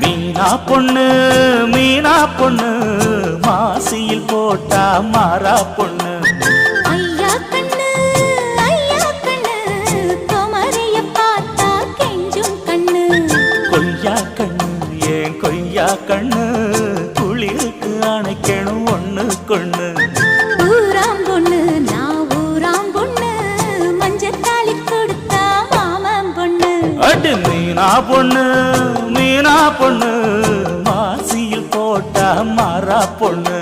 மீனா பொண்ணு மீனா பொண்ணு மாசியில் போட்டா மாறா பொண்ணு. ஐயா கண்ணு குமரிய பார்த்தா கெஞ்சும் கண்ணு. கொய்யா கண்ணு ஏன் கொய்யா கண்ணு குளிருக்கு அணைக்கணும் ஒண்ணு கொண்ணு. ஊராம் பொண்ணு நான் ஊராம் பொண்ணு மஞ்சத்தாலி கொடுத்தா மாமன் பொண்ணு. அடி மீனா பொண்ணு மாசியில் போட்டா மாறா பொண்ணு.